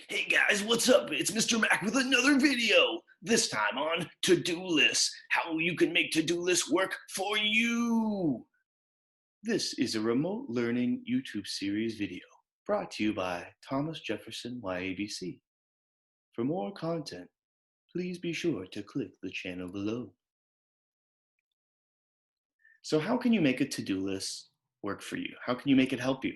Hey guys, what's up? It's Mr. Mac with another video. This time on to-do lists, how you can make to-do lists work for you. This is a remote learning YouTube series video brought to you by Thomas Jefferson YABC. For more content, please be sure to click the channel below. So how can you make a to-do list work for you? How can you make it help you?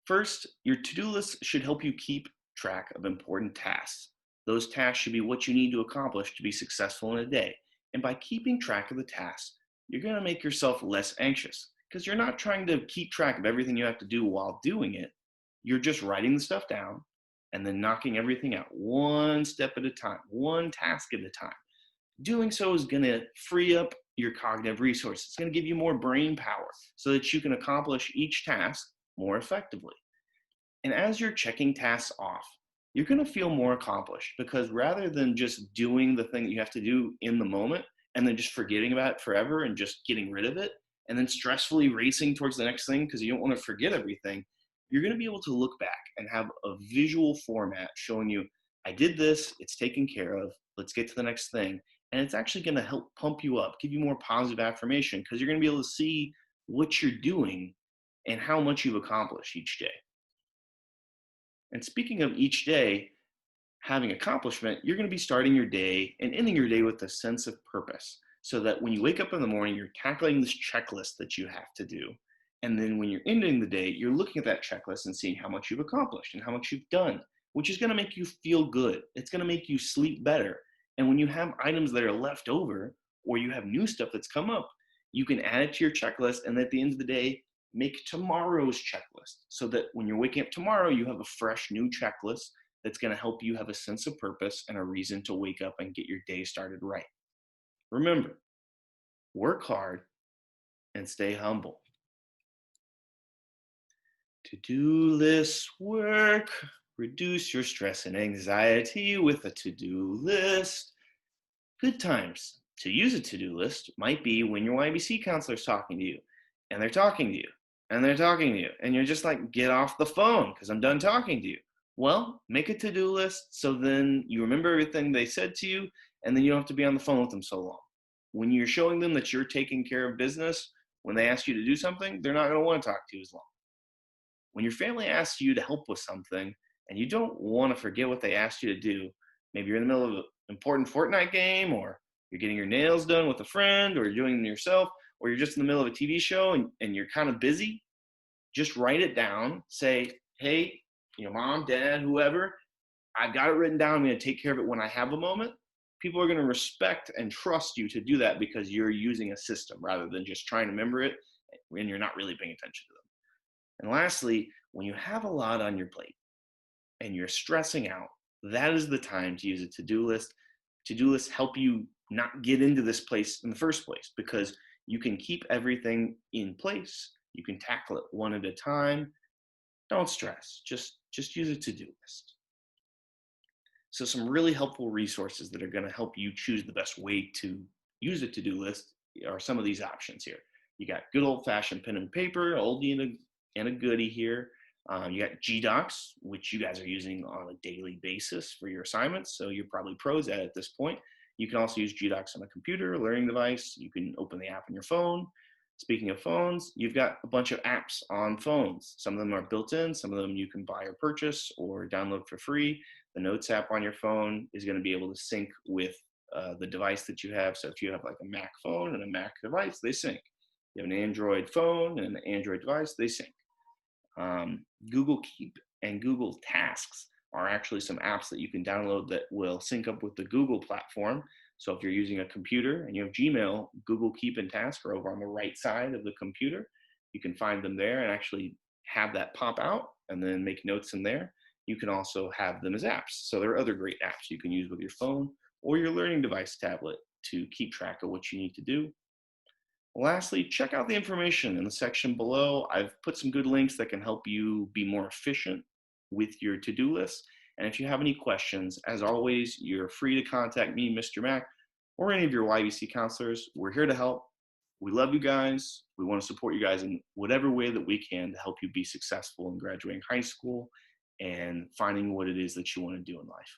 First, your to-do list should help you keep track of important tasks. Those tasks should be what you need to accomplish to be successful in a day. And by keeping track of the tasks, you're going to make yourself less anxious because you're not trying to keep track of everything you have to do while doing it. You're just writing the stuff down and then knocking everything out one step at a time, one task at a time. Doing so is going to free up your cognitive resources. It's going to give you more brain power so that you can accomplish each task more effectively. And as you're checking tasks off, you're going to feel more accomplished because rather than just doing the thing that you have to do in the moment and then just forgetting about it forever and just getting rid of it and then stressfully racing towards the next thing because you don't want to forget everything, you're going to be able to look back and have a visual format showing you, I did this, it's taken care of, let's get to the next thing. And it's actually going to help pump you up, give you more positive affirmation because you're going to be able to see what you're doing and how much you've accomplished each day. And speaking of each day having accomplishment, you're going to be starting your day and ending your day with a sense of purpose so that when you wake up in the morning, you're tackling this checklist that you have to do. And then when you're ending the day, you're looking at that checklist and seeing how much you've accomplished and how much you've done, which is going to make you feel good. It's going to make you sleep better. And when you have items that are left over or you have new stuff that's come up, you can add it to your checklist. And at the end of the day, make tomorrow's checklist so that when you're waking up tomorrow, you have a fresh new checklist that's going to help you have a sense of purpose and a reason to wake up and get your day started right. Remember, work hard and stay humble. To-do lists work. Reduce your stress and anxiety with a to-do list. Good times to use a to-do list might be when your YBC counselor is talking to you and they're talking to you and they're talking to you and you're just like, get off the phone because I'm done talking to you. Well, make a to-do list so then you remember everything they said to you and then you don't have to be on the phone with them so long. When you're showing them that you're taking care of business, when they ask you to do something, they're not going to want to talk to you as long. When your family asks you to help with something and you don't want to forget what they asked you to do, maybe you're in the middle of an important Fortnite game, or you're getting your nails done with a friend, or you're doing them yourself, or you're just in the middle of a TV show and you're kind of busy, just write it down. Say, hey, mom, dad, whoever, I've got it written down. I'm going to take care of it when I have a moment. People are going to respect and trust you to do that because you're using a system rather than just trying to remember it and you're not really paying attention to them. And lastly, when you have a lot on your plate and you're stressing out, that is the time to use a to-do list. To-do lists help you not get into this place in the first place because you can keep everything in place. You can tackle it one at a time. Don't stress. Just use a to-do list. So some really helpful resources that are going to help you choose the best way to use a to-do list are some of these options here. You got good old-fashioned pen and paper, oldie and a goodie here. You got Gdocs, which you guys are using on a daily basis for your assignments, so you're probably pros at this point. You can also use Gdocs on a computer, a learning device. You can open the app on your phone. Speaking of phones, you've got a bunch of apps on phones. Some of them are built in, some of them you can buy or purchase or download for free. The Notes app on your phone is going to be able to sync with the device that you have. So if you have like a Mac phone and a Mac device, they sync. You have an Android phone and an Android device, they sync. Google Keep and Google Tasks are actually some apps that you can download that will sync up with the Google platform. So if you're using a computer and you have Gmail, Google Keep and Task are over on the right side of the computer. You can find them there and actually have that pop out and then make notes in there. You can also have them as apps. So there are other great apps you can use with your phone or your learning device tablet to keep track of what you need to do. Lastly, check out the information in the section below. I've put some good links that can help you be more efficient with your to-do list. And if you have any questions, as always, you're free to contact me, Mr. Mac, or any of your YBC counselors. We're here to help. We love you guys. We want to support you guys in whatever way that we can to help you be successful in graduating high school and finding what it is that you want to do in life.